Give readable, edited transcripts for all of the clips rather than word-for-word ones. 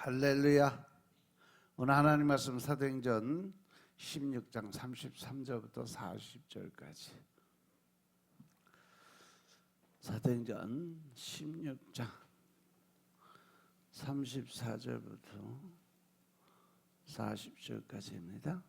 할렐루야. 오늘 하나님 말씀 사도행전 16장 33절부터 40절까지. 사도행전 16장 34절부터 40절까지입니다.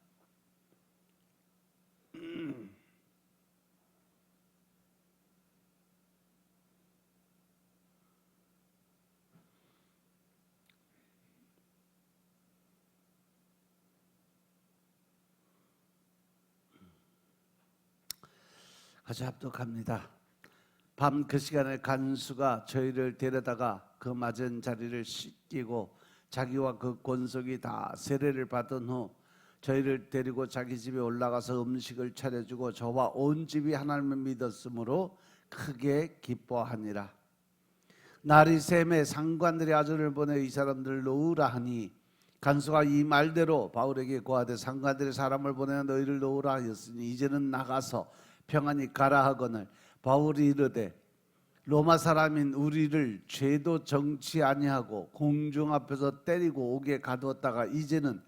같이 합독합니다. 밤 그 시간에 간수가 저희를 데려다가 그 맞은 자리를 씻기고 자기와 그 권속이 다 세례를 받은 후 저희를 데리고 자기 집에 올라가서 음식을 차려주고 저와 온 집이 하나님을 믿었으므로 크게 기뻐하니라. 날이 샘에 상관들이 아전을 보내 이 사람들을 놓으라 하니 간수가 이 말대로 바울에게 고하되 상관들이 사람을 보내 너희를 놓으라 하였으니 이제는 나가서 평안히 가라 하거늘 바울이 이르되 로마 사람인 우리를 죄도 정치 아니하고 공중 앞에서 때리고 옥에 가두었다가 이제는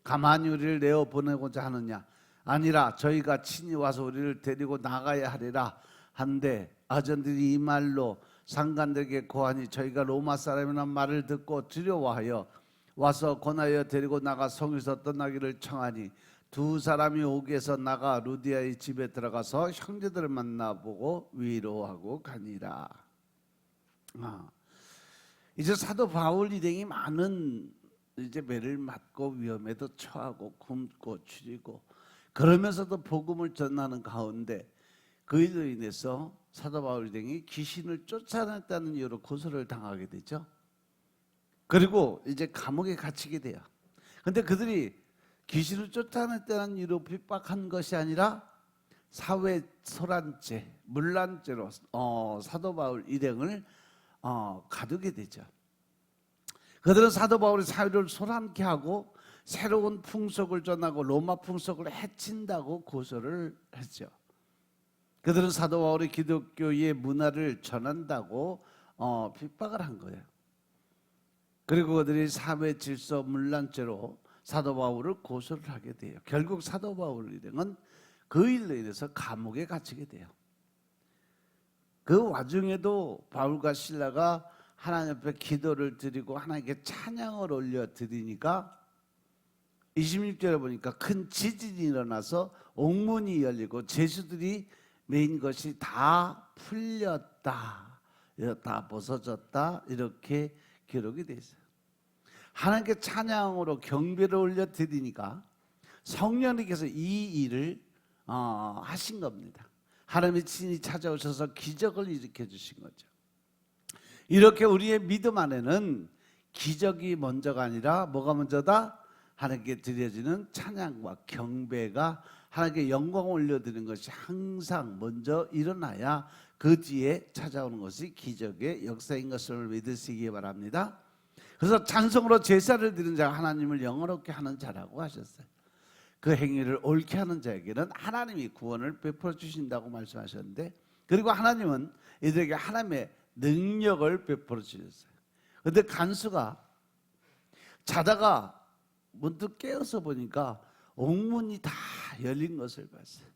가만히 우리를 내어 보내고자 하느냐. 아니라 저희가 친히 와서 우리를 데리고 나가야 하리라 한데 아전들이 이 말로 상관들에게 고하니 저희가 로마 사람이란 말을 듣고 두려워하여 와서 권하여 데리고 나가 성에서 떠나기를 청하니 두 사람이 옥에서 나가 루디아의 집에 들어가서 형제들을 만나보고 위로하고 가니라. 이제 사도 바울 일행이 많은 이제 매를 맞고 위험에도 처하고 굶고 추리고 그러면서도 복음을 전하는 가운데 그이로 인해서 사도 바울 일행이 귀신을 쫓아냈다는 이유로 고소를 당하게 되죠. 그리고 이제 감옥에 gat히게 돼요. 근데 그들이 귀신을 쫓아냈다는 이유로 핍박한 것이 아니라 사회 소란죄, 문란죄로 사도 바울 일행을 가두게 되죠. 그들은 사도 바울이 사회를 소란케 하고 새로운 풍속을 전하고 로마 풍속을 해친다고 고소를 했죠. 그들은 사도 바울이 기독교의 문화를 전한다고 핍박을 한 거예요. 그리고 그들이 사회 질서 문란죄로 사도 바울을 고소를 하게 돼요. 결국 사도 바울 일행은 그 일로 인해서 감옥에 갇히게 돼요. 그 와중에도 바울과 실라가 하나님 앞에 기도를 드리고 하나님께 찬양을 올려 드리니까 26절에 보니까 큰 지진이 일어나서 옥문이 열리고 죄수들이 메인 것이 다 풀렸다, 다 벗어졌다 이렇게 기록이 되어 있어요. 하나님께 찬양으로 경배를 올려드리니까 성령님께서 이 일을 하신 겁니다. 하나님이 친히 찾아오셔서 기적을 일으켜 주신 거죠. 이렇게 우리의 믿음 안에는 기적이 먼저가 아니라 뭐가 먼저다? 하나님께 드려지는 찬양과 경배가 하나님께 영광을 올려드리는 것이 항상 먼저 일어나야 그 뒤에 찾아오는 것이 기적의 역사인 것을 믿으시기 바랍니다. 그래서 찬송으로 제사를 드리는 자가 하나님을 영화롭게 하는 자라고 하셨어요. 그 행위를 옳게 하는 자에게는 하나님이 구원을 베풀어 주신다고 말씀하셨는데, 그리고 하나님은 이들에게 하나님의 능력을 베풀어 주셨어요. 그런데 간수가 자다가 문득 깨어서 보니까 옥문이 다 열린 것을 봤어요.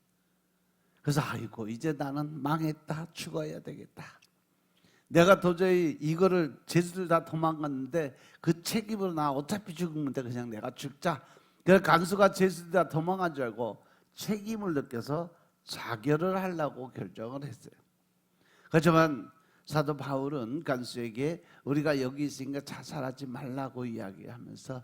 그래서 아이고 이제 나는 망했다, 죽어야 되겠다. 내가 도저히 이거를 죄수들 다 도망갔는데 그 책임으로 나 어차피 죽으면 돼, 그냥 내가 죽자. 그래서 간수가 죄수들 다 도망간 줄 알고 책임을 느껴서 자결을 하려고 결정을 했어요. 그렇지만 사도 바울은 간수에게 우리가 여기 있으니까 자살하지 말라고 이야기하면서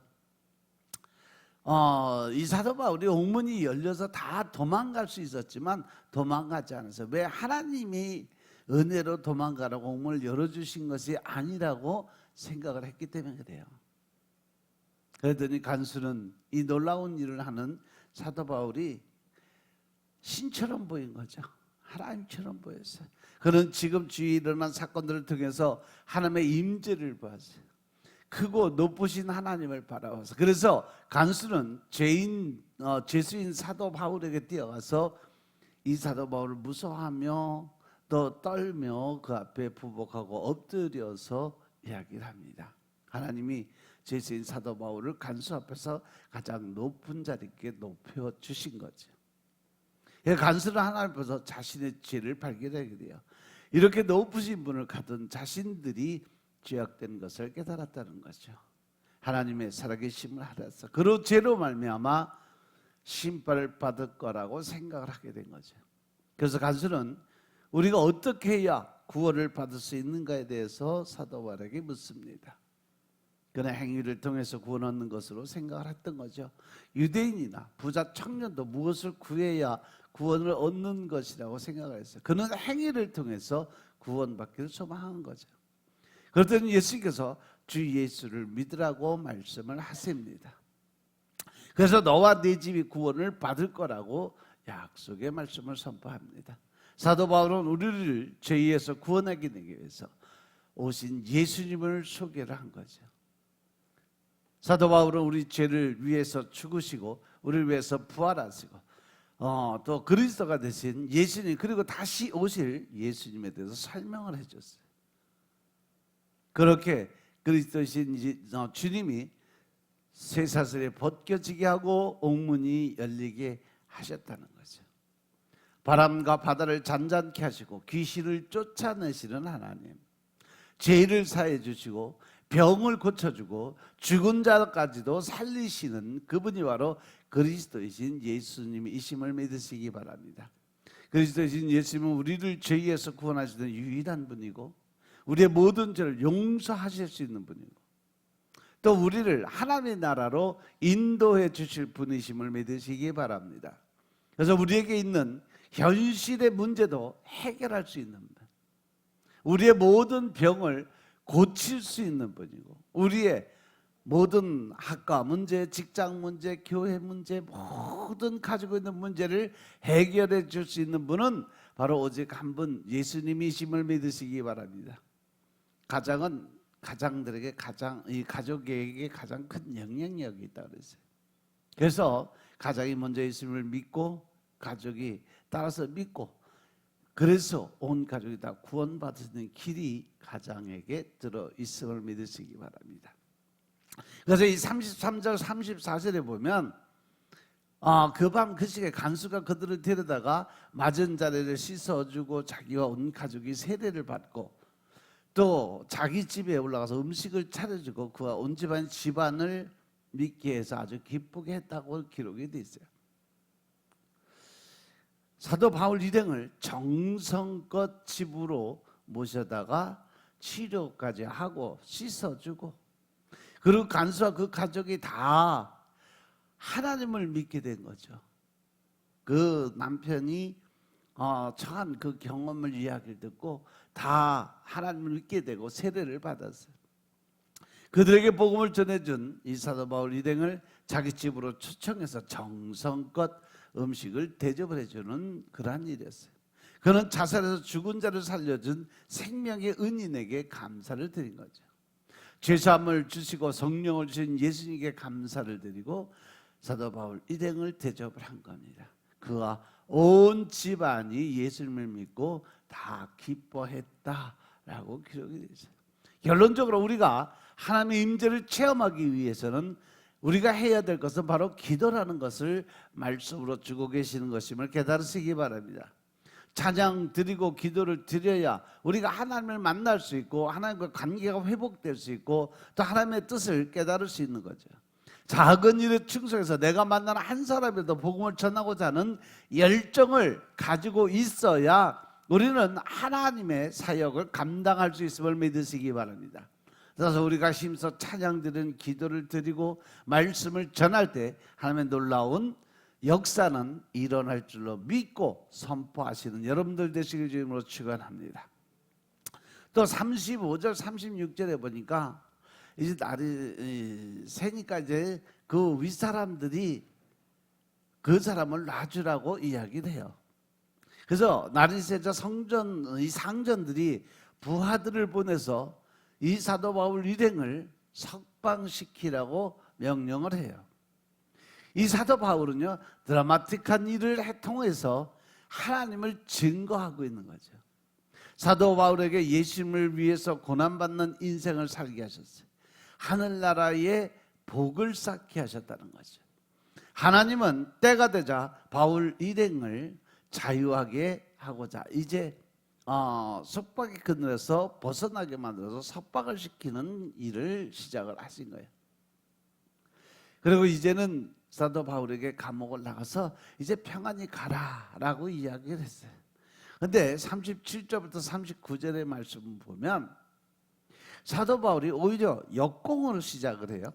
이 사도 바울이 옥문이 열려서 다 도망갈 수 있었지만 도망가지 않았어요. 왜? 하나님이 은혜로 도망가라고 옥문을 열어주신 것이 아니라고 생각을 했기 때문에 그래요. 그랬더니 간수는 이 놀라운 일을 하는 사도 바울이 신처럼 보인 거죠. 하나님처럼 보였어요. 그는 지금 주위에 일어난 사건들을 통해서 하나님의 임재를 보았어요. 크고 높으신 하나님을 바라봐서. 그래서 간수는 죄수인 사도 바울에게 뛰어가서 이 사도 바울을 무서워하며 또 떨며 그 앞에 부복하고 엎드려서 이야기를 합니다. 하나님이 제자인 사도 바울을 간수 앞에서 가장 높은 자리에 높여주신 거죠. 간수는 하나님 앞에서 자신의 죄를 발견하게 돼요. 이렇게 높으신 분을 가던 자신들이 죄악된 것을 깨달았다는 거죠. 하나님의 살아계심을 알아서 그로 죄로 말미암아 심판을 받을 거라고 생각을 하게 된 거죠. 그래서 간수는 우리가 어떻게 해야 구원을 받을 수 있는가에 대해서 사도 바울에게 묻습니다. 그는 행위를 통해서 구원 얻는 것으로 생각을 했던 거죠. 유대인이나 부자 청년도 무엇을 구해야 구원을 얻는 것이라고 생각을 했어요. 그는 행위를 통해서 구원받기를 소망하는 거죠. 그랬더니 예수님께서 주 예수를 믿으라고 말씀을 하십니다. 그래서 너와 네 집이 구원을 받을 거라고 약속의 말씀을 선포합니다. 사도 바울은 우리를 죄에서 구원하기 위해서 오신 예수님을 소개를 한 거죠. 사도 바울은 우리 죄를 위해서 죽으시고 우리를 위해서 부활하시고 또 그리스도가 되신 예수님 그리고 다시 오실 예수님에 대해서 설명을 해줬어요. 그렇게 그리스도신 주님이 쇠사슬에 벗겨지게 하고 옥문이 열리게 하셨다는 거죠. 바람과 바다를 잔잔케 하시고 귀신을 쫓아내시는 하나님, 죄를 사해 주시고 병을 고쳐주고 죽은 자까지도 살리시는 그분이 바로 그리스도이신 예수님이심을 믿으시기 바랍니다. 그리스도이신 예수님은 우리를 죄에서 구원하시는 유일한 분이고 우리의 모든 죄를 용서하실 수 있는 분이고 또 우리를 하나님의 나라로 인도해 주실 분이심을 믿으시기 바랍니다. 그래서 우리에게 있는 현실의 문제도 해결할 수 있는 분, 우리의 모든 병을 고칠 수 있는 분이고 우리의 모든 학과 문제, 직장 문제, 교회 문제 모든 가지고 있는 문제를 해결해 줄 수 있는 분은 바로 오직 한 분 예수님이심을 믿으시기 바랍니다. 가장은 가장들에게 이 가족에게 가장 큰 영향력이 있다 그랬어요. 그래서 가장이 먼저 예수님을 믿고 가족이 따라서 믿고 그래서 온 가족이 다 구원받는 길이 가장에게 들어 있음을 믿으시기 바랍니다. 그래서 이 33절 34절에 보면 그 밤 그 시기에 간수가 그들을 데려다가 맞은 자리를 씻어주고 자기와 온 가족이 세례를 받고 또 자기 집에 올라가서 음식을 차려주고 그와 온 집안을 믿게 해서 아주 기쁘게 했다고 기록이 되어 있어요. 사도 바울 일행을 정성껏 집으로 모셔다가 치료까지 하고 씻어주고 그리고 간수와 그 가족이 다 하나님을 믿게 된 거죠. 그 남편이 처한 그 경험을 이야기를 듣고 다 하나님을 믿게 되고 세례를 받았어요. 그들에게 복음을 전해준 이 사도 바울 일행을 자기 집으로 초청해서 정성껏 음식을 대접을 해주는 그러한 일이었어요. 그는 자살해서 죽은 자를 살려준 생명의 은인에게 감사를 드린 거죠. 죄사함을 주시고 성령을 주신 예수님께 감사를 드리고 사도 바울 일행을 대접을 한 겁니다. 그와 온 집안이 예수님을 믿고 다 기뻐했다라고 기록이 되어 있어요. 결론적으로 우리가 하나님의 임재를 체험하기 위해서는 우리가 해야 될 것은 바로 기도라는 것을 말씀으로 주고 계시는 것임을 깨달으시기 바랍니다. 찬양 드리고 기도를 드려야 우리가 하나님을 만날 수 있고 하나님과 관계가 회복될 수 있고 또 하나님의 뜻을 깨달을 수 있는 거죠. 작은 일에 충성해서 내가 만나는 한 사람에도 복음을 전하고자 하는 열정을 가지고 있어야 우리는 하나님의 사역을 감당할 수 있음을 믿으시기 바랍니다. 그래서 우리가 힘써 찬양 드리는 기도를 드리고 말씀을 전할 때 하나님의 놀라운 역사는 일어날 줄로 믿고 선포하시는 여러분들 되시길 주님으로 축원합니다. 또 35절 36절에 보니까 이제 날이 새니까 이제 그 윗사람들이 그 사람을 놔주라고 이야기를 해요. 그래서 날이 새자 이 상전들이 부하들을 보내서 이 사도 바울 일행을 석방시키라고 명령을 해요. 이 사도 바울은요 드라마틱한 일을 통해서 하나님을 증거하고 있는 거죠. 사도 바울에게 예수님을 위해서 고난받는 인생을 살게 하셨어요. 하늘나라의 복을 쌓게 하셨다는 거죠. 하나님은 때가 되자 바울 일행을 자유하게 하고자 이제 속박의 그늘에서 벗어나게 만들어서 석박을 시키는 일을 시작을 하신 거예요. 그리고 이제는 사도 바울에게 감옥을 나가서 이제 평안히 가라라고 이야기를 했어요. 근데 37절부터 39절의 말씀을 보면 사도 바울이 오히려 역공으로 시작을 해요.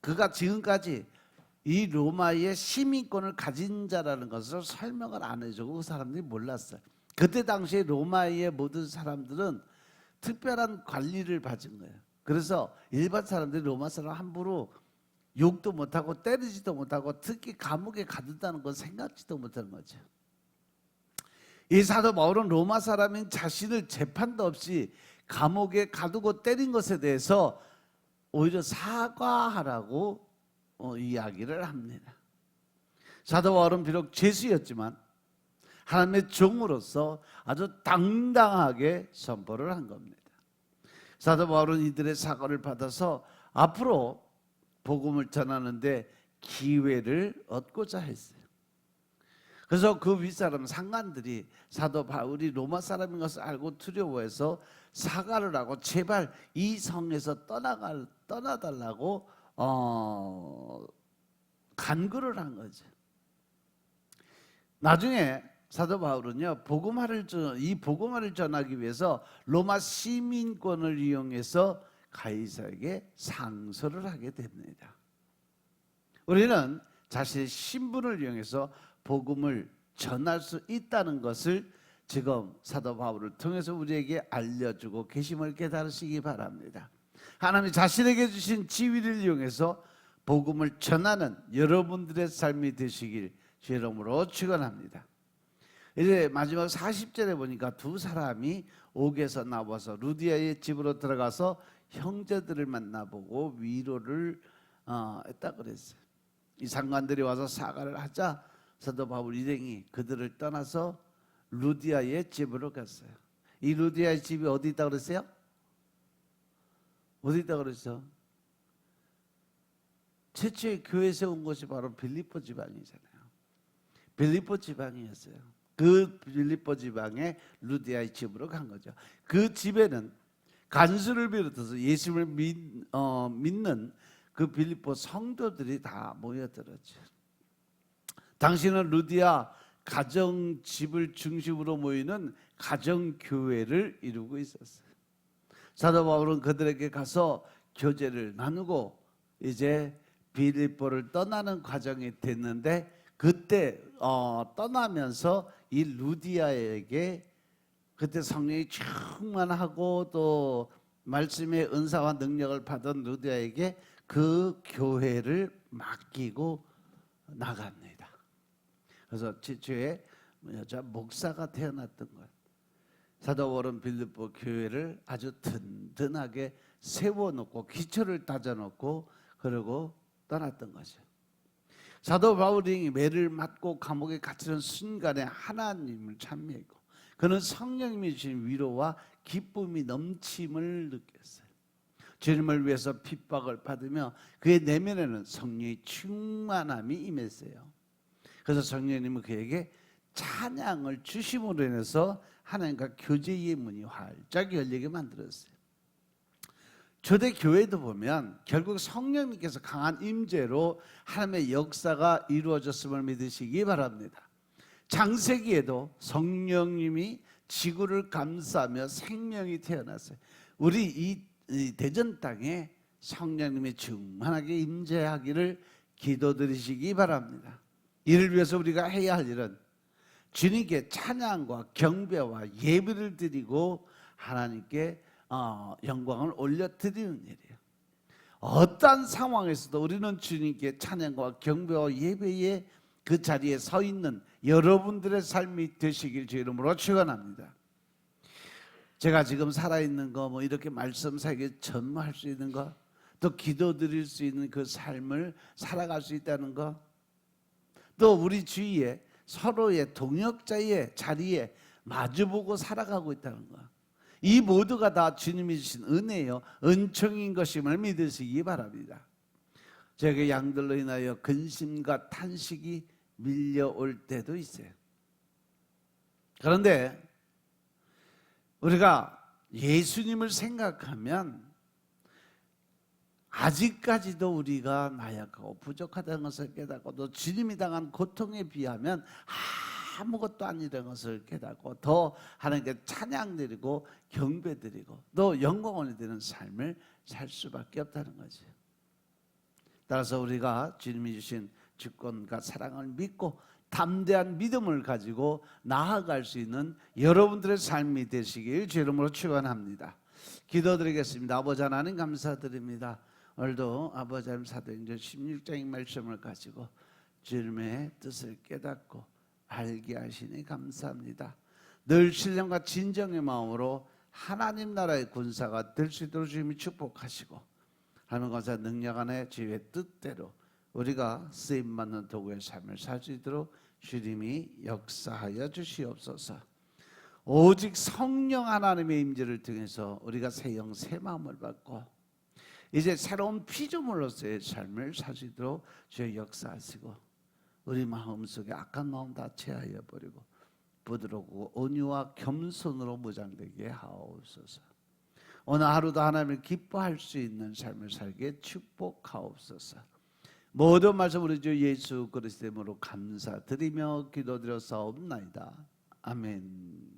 그가 지금까지 이 로마의 시민권을 가진 자라는 것을 설명을 안 해주고 그 사람들이 몰랐어요. 그때 당시에 로마의 모든 사람들은 특별한 관리를 받은 거예요. 그래서 일반 사람들이 로마 사람 함부로 욕도 못하고 때리지도 못하고 특히 감옥에 가둔다는 건 생각지도 못하는 거죠. 이 사도 바울은 로마 사람인 자신을 재판도 없이 감옥에 가두고 때린 것에 대해서 오히려 사과하라고 이야기를 합니다. 사도 바울은 비록 죄수였지만 하나님의 종으로서 아주 당당하게 선포를 한 겁니다. 사도 바울은 이들의 사과를 받아서 앞으로 복음을 전하는데 기회를 얻고자 했어요. 그래서 그 윗사람 상관들이 사도 바울이 로마 사람인 것을 알고 두려워해서 사과를 하고 제발 이 성에서 떠나달라고 간구를 한 거죠. 나중에 사도 바울은요 이 복음화를 전하기 위해서 로마 시민권을 이용해서 가이사에게 상소를 하게 됩니다. 우리는 자신의 신분을 이용해서 복음을 전할 수 있다는 것을 지금 사도 바울을 통해서 우리에게 알려주고 계심을 깨달으시기 바랍니다. 하나님이 자신에게 주신 지위를 이용해서 복음을 전하는 여러분들의 삶이 되시길 주 이름으로 축원합니다. 이제 마지막 40절에 보니까 두 사람이 옥에서 나와서 루디아의 집으로 들어가서 형제들을 만나보고 위로를 했다 그랬어요. 이 상관들이 와서 사과를 하자 사도 바울 일행이 그들을 떠나서 루디아의 집으로 갔어요. 이 루디아의 집이 어디 있다 그랬어요? 어디 있다 그랬어? 최초의 교회 세운 곳이 바로 빌립보 지방이잖아요. 빌립보 지방이었어요. 그 빌립보 지방에 루디아의 집으로 간 거죠. 그 집에는 간수를 비롯해서 예수를 믿는 그 빌립보 성도들이 다 모여들었죠. 당시는 루디아 가정집을 중심으로 모이는 가정교회를 이루고 있었어요. 사도 바울은 그들에게 가서 교제를 나누고 이제 빌립보를 떠나는 과정이 됐는데 그때 떠나면서 이 루디아에게 그때 성령이 충만하고 또 말씀의 은사와 능력을 받은 루디아에게 그 교회를 맡기고 나갑니다. 그래서 최초의 여자 목사가 태어났던 거예요. 사도 바울은 빌립보 교회를 아주 든든하게 세워놓고 기초를 다져놓고 그러고 떠났던 거죠. 사도 바울이 매를 맞고 감옥에 갇히는 순간에 하나님을 찬미했고 그는 성령님이 주신 위로와 기쁨이 넘침을 느꼈어요. 주님을 위해서 핍박을 받으며 그의 내면에는 성령의 충만함이 임했어요. 그래서 성령님은 그에게 찬양을 주심으로 인해서 하나님과 교제의 문이 활짝 열리게 만들었어요. 초대교회도 보면 결국 성령님께서 강한 임재로 하나님의 역사가 이루어졌음을 믿으시기 바랍니다. 창세기에도 성령님이 지구를 감싸며 생명이 태어났어요. 우리 이 대전 땅에 성령님이 충만하게 임재하기를 기도드리시기 바랍니다. 이를 위해서 우리가 해야 할 일은 주님께 찬양과 경배와 예배를 드리고 하나님께 영광을 올려드리는 일이에요. 어떠한 상황에서도 우리는 주님께 찬양과 경배와 예배의 그 자리에 서 있는 여러분들의 삶이 되시길 주 이름으로 축원합니다. 제가 지금 살아있는 거 뭐 이렇게 말씀 세계 전무할 수 있는 거 또 기도 드릴 수 있는 그 삶을 살아갈 수 있다는 거 또 우리 주위에 서로의 동역자의 자리에 마주보고 살아가고 있다는 거 이 모두가 다 주님이 주신 은혜요, 은총인 것임을 믿으시기 바랍니다. 제게 양들로 인하여 근심과 탄식이 밀려올 때도 있어요. 그런데 우리가 예수님을 생각하면 아직까지도 우리가 나약하고 부족하다는 것을 깨닫고, 또 주님이 당한 고통에 비하면 아무것도 아니라는 것을 깨닫고, 더 하나님께 찬양드리고 경배드리고 또 영광을 드리는 삶을 살 수밖에 없다는 거죠. 따라서 우리가 주님이 주신 주권과 사랑을 믿고 담대한 믿음을 가지고 나아갈 수 있는 여러분들의 삶이 되시길 주 이름으로 축원합니다. 기도드리겠습니다. 아버지 하나님 감사드립니다. 오늘도 아버지 하나님 사도행전 16장의 말씀을 가지고 주님의 뜻을 깨닫고 알게 하시니 감사합니다. 늘 신령과 진정의 마음으로 하나님 나라의 군사가 될 수 있도록 주님이 축복하시고, 하나님 감사 능력 안에 주의 뜻대로 우리가 쓰임받는 도구의 삶을 살 수 있도록 주님이 역사하여 주시옵소서. 오직 성령 하나님의 임재를 통해서 우리가 새 영 새 마음을 받고 이제 새로운 피조물로서의 삶을 살 수 있도록 주의 역사하시고, 우리 마음속에 악한 마음 다 제하여 버리고 부드럽고 온유와 겸손으로 무장되게 하옵소서. 오늘 하루도 하나님을 기뻐할 수 있는 삶을 살게 축복하옵소서. 모든 말씀 우리 주 예수 그리스도 이름으로 감사드리며 기도드려 사옵나이다. 아멘.